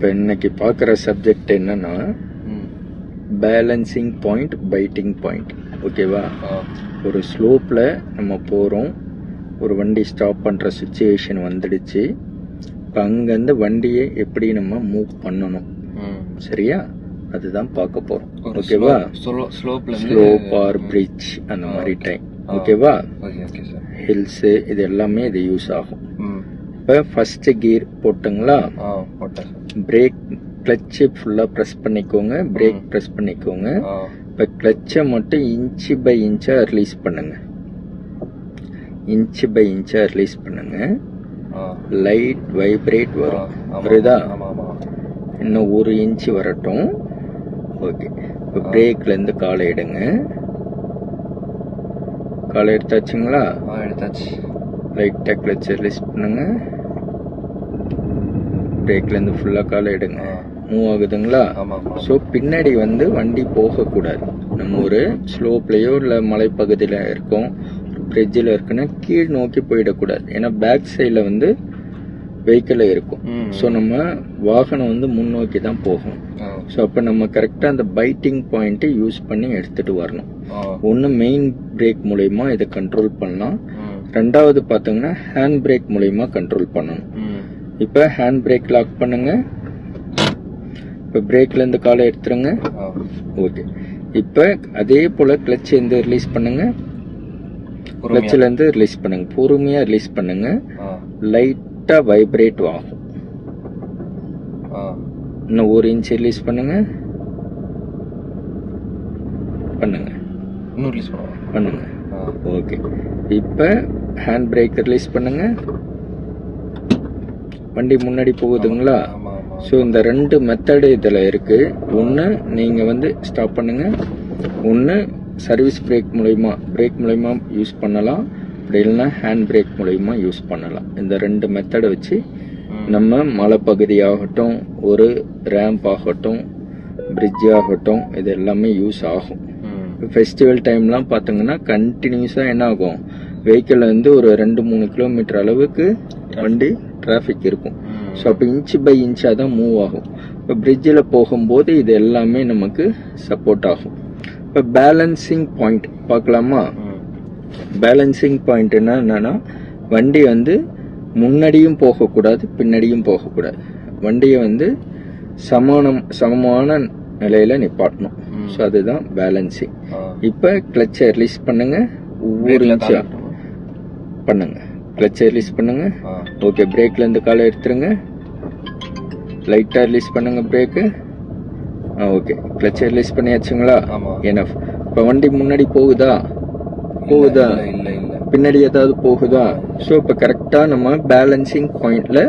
இப்போ இன்னைக்கு பார்க்குற சப்ஜெக்ட் என்னன்னா பேலன்சிங் பாயிண்ட், பைட்டிங் பாயிண்ட். ஓகேவா? ஒரு ஸ்லோப்பில் நம்ம போகிறோம், ஒரு வண்டி ஸ்டாப் பண்ணுற சுச்சுவேஷன் வந்துடுச்சு. இப்போ அங்கேருந்து வண்டியை எப்படி நம்ம மூவ் பண்ணணும், சரியா? அதுதான் பார்க்க போகிறோம். ஓகேவா? ஸ்லோப் ஆர் பிரிட்ஜ் அந்த மாதிரி டைம். ஓகேவா? ஹில்ஸு இது எல்லாமே இது யூஸ் ஆகும். இப்போ ஃபர்ஸ்ட் கியர் போட்டுங்களா? பிரேக் கிளட்சை ஃபுல்லாக ப்ரெஸ் பண்ணிக்கோங்க, பிரேக் ப்ரெஸ் பண்ணிக்கோங்க. இப்போ கிளட்சை மட்டும் இன்ச்சு பை இன்ச்சாக ரிலீஸ் பண்ணுங்க, இன்ச்சு பை இன்ச்சாக ரிலீஸ் பண்ணுங்க. லைட் வைப்ரேட் வரும், புரியுதா? இன்னும் 1 இன்ச்சு வரட்டும். ஓகே. இப்போ பிரேக்லேருந்து காலை எடுங்க. காலை எடுத்தாச்சுங்களா? எடுத்தாச்சு. லைட்டாக கிளட்சை ரிலீஸ் பண்ணுங்க. பிரேக்லேருந்து ஃபுல்லாக காலை எடுங்க. மூவ் ஆகுதுங்களா? ஸோ பின்னாடி வந்து வண்டி போகக்கூடாது. நம்ம ஒரு ஸ்லோப்லேயோ இல்லை மலைப்பகுதியில் இருக்கோம், பிரிட்ஜில் இருக்குன்னா கீழ் நோக்கி போயிடக்கூடாது. ஏன்னா பேக் சைடில் வந்து வெஹிக்கிள் இருக்கும். ஸோ நம்ம வாகனம் வந்து முன்னோக்கி தான் போகும். ஸோ அப்போ நம்ம கரெக்டாக அந்த பைட்டிங் பாயிண்ட்டை யூஸ் பண்ணி எடுத்துகிட்டு வரணும். ஒன்று மெயின் பிரேக் மூலயமா இதை கண்ட்ரோல் பண்ணலாம், ரெண்டாவது பார்த்தோங்கன்னா ஹேண்ட் பிரேக் மூலயமா கண்ட்ரோல் பண்ணணும். இப்போ ஹேண்ட் பிரேக் லாக் பண்ணுங்க. இப்போ பிரேக்லேருந்து காலை எடுத்துருங்க. ஓகே. இப்போ அதே போல் கிளட்ச் இருந்து ரிலீஸ் பண்ணுங்க, கிளட்சிலேருந்து ரிலீஸ் பண்ணுங்க, பொறுமையாக ரிலீஸ் பண்ணுங்க. லைட்டாக வைப்ரேட் ஆகும். இன்னும் 1 இன்ச் ரிலீஸ் பண்ணுங்க, பண்ணுங்க, இன்னும் ரிலீஸ் பண்ணுங்க. ஓகே. இப்போ ஹேண்ட் பிரேக் ரிலீஸ் பண்ணுங்க. வண்டி முன்னாடி போகுதுங்களா? ஸோ இந்த 2 மெத்தடு இதில் இருக்கு. ஒன்று நீங்கள் வந்து ஸ்டாப் பண்ணுங்க, ஒன்று சர்வீஸ் பிரேக் மூலயமா யூஸ் பண்ணலாம், அப்படி இல்லைன்னா ஹேண்ட் பிரேக் மூலயமா யூஸ் பண்ணலாம். இந்த 2 மெத்தடை வச்சு நம்ம மலைப்பகுதி ஆகட்டும், ஒரு ரேம்ப் ஆகட்டும், பிரிட்ஜ் ஆகட்டும், இது எல்லாமே யூஸ் ஆகும். ஃபெஸ்டிவல் டைம்லாம் பார்த்தீங்கன்னா கண்டினியூஸாக என்ன ஆகும், வெஹிக்கிள் வந்து ஒரு 2-3 கிலோமீட்டர் அளவுக்கு வண்டி டிராஃபிக் இருக்கும். ஸோ அப்போ இன்ச்சு பை இன்ச்சாக தான் மூவ் ஆகும். இப்போ பிரிட்ஜில் போகும்போது இது எல்லாமே நமக்கு சப்போர்ட் ஆகும். இப்போ பேலன்சிங் பாயிண்ட் பார்க்கலாமா? பேலன்சிங் பாயிண்ட் என்னன்னா வண்டி வந்து முன்னாடியும் போகக்கூடாது, பின்னாடியும் போகக்கூடாது. வண்டியை வந்து சமமான நிலையில நிப்பாட்டணும். ஸோ அதுதான் பேலன்சிங். இப்போ கிளட்சை ரிலீஸ் பண்ணுங்க, ஒவ்வொரு இன்ச்சா பண்ணுங்க. கிளட்சை ரிலீஸ் பண்ணுங்க. ஓகே. பிரேக்லேருந்து காலை எடுத்துருங்க, லைட்டாக ரிலீஸ் பண்ணுங்க பிரேக்கு. ஓகே. கிளட்சை ரிலீஸ் பண்ணியாச்சுங்களா? எனஃப். இப்போ வண்டி முன்னாடி போகுதா? இல்லை, பின்னாடி ஏதாவது போகுதா? ஸோ இப்போ கரெக்டாக நம்ம பேலன்சிங் பாயிண்ட்ல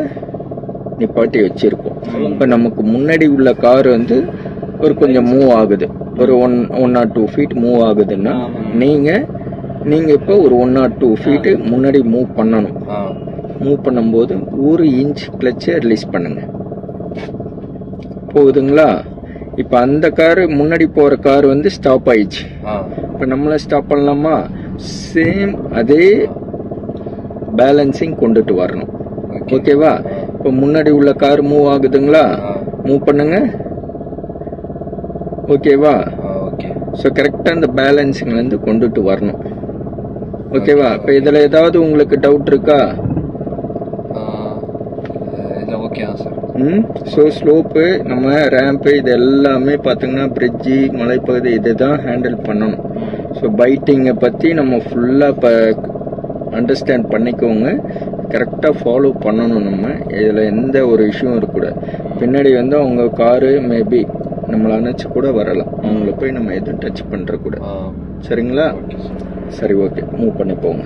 நிப்பாட்டி வச்சிருக்கோம். இப்போ நமக்கு முன்னாடி உள்ள கார் வந்து ஒரு கொஞ்சம் மூவ் ஆகுது, ஒரு 1 or 2 feet மூவ் ஆகுதுன்னா நீங்க இப்போ ஒரு 1 or 2 feet முன்னாடி மூவ் பண்ணணும். மூவ் பண்ணும்போது 1 இன்ச் கிளட்சை ரிலீஸ் பண்ணுங்க. போகுதுங்களா? இப்போ அந்த காரு முன்னாடி போற கார் வந்து ஸ்டாப் ஆயிடுச்சு. இப்போ நம்மள ஸ்டாப் பண்ணலாமா? சேம் அதே பேலன்சிங் கொண்டுட்டு வரணும். ஓகேவா? இப்போ முன்னாடி உள்ள கார் மூவ் ஆகுதுங்களா? மூவ் பண்ணுங்க. ஓகேவா? ஸோ கரெக்டாக அந்த பேலன்சிங்லேருந்து கொண்டுட்டு வரணும். ஓகேவா? இப்போ இதில் ஏதாவது உங்களுக்கு டவுட் இருக்கா? ஸோ ஸ்லோப்பு, நம்ம ரேம்ப்பு, இது எல்லாமே பார்த்தீங்கன்னா பிரிட்ஜி, மலைப்பகுதி இதை தான் ஹேண்டில் பண்ணணும். ஸோ பைட்டிங்கை பற்றி நம்ம ஃபுல்லாக இப்போ அண்டர்ஸ்டாண்ட் பண்ணிக்கோங்க, கரெக்டாக ஃபாலோ பண்ணணும். நம்ம இதில் எந்த ஒரு இஷ்யூவும் இருக்கக்கூடாது. பின்னாடி வந்து அவங்க காரு மேபி நம்மளை அணைச்சி கூட வரலாம், அவங்கள போய் நம்ம எதுவும் டச் பண்ணுறக்கூடாது. சரிங்களா? சரி, ஓகே. மூவ் பண்ணி போங்க.